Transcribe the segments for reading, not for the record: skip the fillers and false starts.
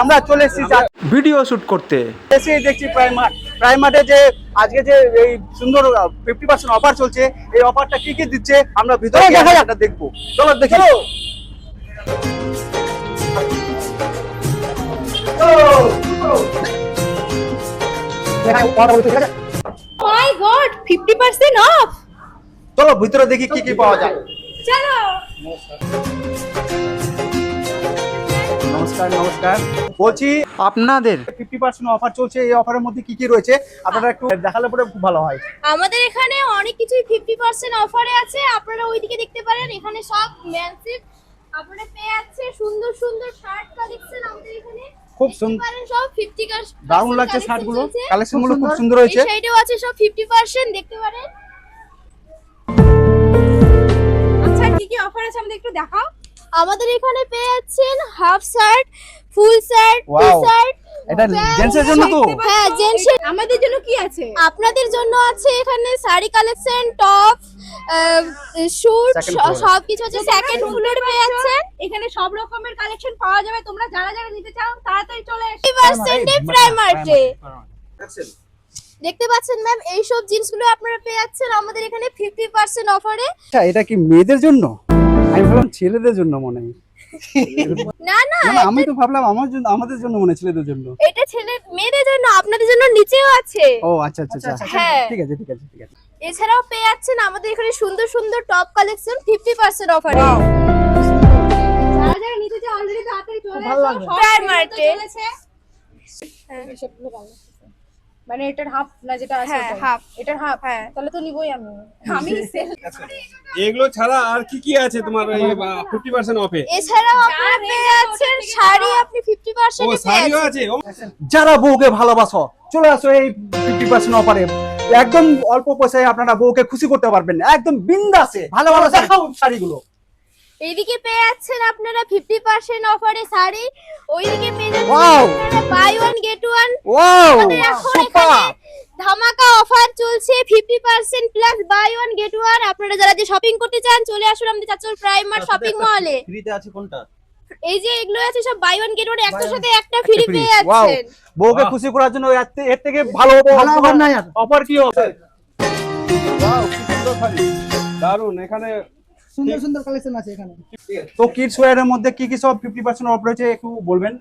আমরা চলে এসেছি ভিডিও শুট করতে। এসে দেখছি প্রাইমার্টে যে আজকে যে এই সুন্দর 50% অফার চলছে, এই অফারটা কি কি দিচ্ছে আমরা ভিতরে দেখা দেখবো। চলো দেখি। মাই গড 50% অফ। চলো ভিতরে দেখি কি কি পাওয়া যায়। চলো। নমস্কার নমস্কার, বলছি আপনাদের 50% অফার চলছে, এই অফারের মধ্যে কি কি রয়েছে আপনারা একটু দেখালে পরে খুব ভালো হয়। আমাদের এখানে অনেক কিছুই 50% অফারে আছে, আপনারা ওইদিকে দেখতে পারেন। এখানে সব ম্যানসিভ আপনারা পেয়ে যাচ্ছে, সুন্দর সুন্দর শার্ট কালেকশন আমাদের এখানে খুব দেখতে সুন্দর, পারেন। সব 50% দারুণ লাগছে শার্টগুলো, কালেকশনগুলো খুব সুন্দর হয়েছে। এই সাইডেও আছে সব 50% দেখতে পারেন। আচ্ছা কি কি অফার আছে আমাদের একটু দেখাও। আমাদের এখানে পেয়ে যাচ্ছেন half shirt, full shirt, T shirt. এটা জেন্টসের জন্য তো? হ্যাঁ জেন্টসের। আমাদের জন্য কি আছে? আপনাদের জন্য আছে এখানে শাড়ি কালেকশন, টপ, শুট, সবকিছু আছে। সেকেন্ড ফ্লোরে পেয়ে যাচ্ছেন। এখানে সব রকমের কালেকশন পাওয়া যাবে, তোমরা যারা যারা নিতে চাও তাড়াতাড়ি চলে এসো। 50% এ প্রাইমার্টে দেখতে পাচ্ছেন ম্যাম, এই সব জিনিসগুলো আপনারা পেয়ে যাচ্ছেন আমাদের এখানে 50% অফারে। আচ্ছা এটা কি মেয়েদের জন্য? আমি ভাবলাম ছেলেদের জন্য মনে হয়। না না, আমি তো ভাবলাম আমাদের জন্য মনে, ছেলেদের জন্য। এটা ছেলে মেয়েদের জন্য, আপনাদের জন্য নিচেও আছে। ও আচ্ছা আচ্ছা আচ্ছা, হ্যাঁ ঠিক আছে ঠিক আছে ঠিক আছে। এছাড়াও পেয়ে যাচ্ছেন আমাদের এখানে সুন্দর সুন্দর টপ কালেকশন 50% অফারে। যারা যারা নিতে চাও অলরেডি তাড়াতাড়ি চলে আসো। প্রাইমার্টে মানে এটার হাফ না যেটা আছে, হ্যাঁ হাফ, এটার হাফ। হ্যাঁ তাহলে তো নিবই আমি এগুলো ছাড়া আর কি কি আছে তোমার এই 50% অফে? এছাড়াও আপনারা পেয়ে যাচ্ছেন শাড়ি, আপনি 50% ও এ পেয়ে শাড়িও যাচ্ছেন। আছে। যারা বউকে ভালোবাসো চলে আসো এই 50% অফারে। একদম অল্প পয়সায় আপনারা বউকে খুশি করতে পারবেন, একদম বিন্দাসে। ভালো ভালো দেখাও শাড়িগুলো। এইদিকে পেয়ে যাচ্ছেন আপনারা 50% অফারে শাড়ি, ওইদিকে পেয়ে যাচ্ছেন Wow! আপনারা buy one get one. Wow আমাদের এখন এখানে ধামাকা অফার চলছে 50% plus buy one get one. আপনারা যারা যে শপিং করতে চান চলে আসুন আমাদের চাচল প্রাইমার্ট শপিং মলে। ফ্রিতে আছে কোনটা? এই যে এগুলো আছে সব বাই ওয়ান গেট ওয়ান, একটার সাথে একটা ফ্রি পেয়ে ওয়াও, যাচ্ছেন। বউকে খুশি করার জন্য এর থেকে ভালো অফার নাই। আর অফার কি হবে? ওয়াও কি সুন্দর শাড়ি, দারুন। এখানে সুন্দর সুন্দর কালেকশন আছে এখানে। তো কিডস ওয়্যারের মধ্যে কি কি সব 50% অফার রয়েছে একটু বলবেন?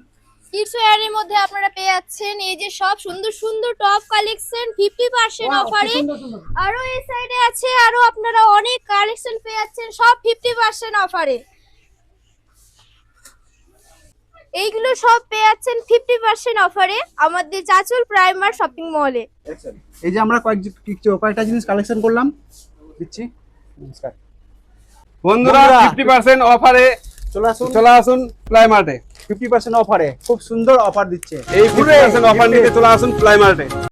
কিডস ওয়্যারের মধ্যে আপনারা পেয়ে যাচ্ছেন এই যে সব সুন্দর সুন্দর টপ কালেকশন 50% অফারে। আরো এই সাইডে আছে আরো আপনারা অনেক কালেকশন পেয়ে যাচ্ছেন সব 50% অফারে। এইগুলো সব পেয়ে যাচ্ছেন 50% অফারে আমাদের চাচল প্রাইমার্ট শপিং মলে। এই যে আমরা কয়েকটা জিনিস কালেকশন করলাম, দিচ্ছি। নমস্কার বন্ধুরা, 50% অফারে চলে আসুন প্রাইমার্টে। 50% অফারে খুব সুন্দর অফার দিচ্ছে। এই 50% অফার নিতে চলে আসুন প্রাইমার্টে।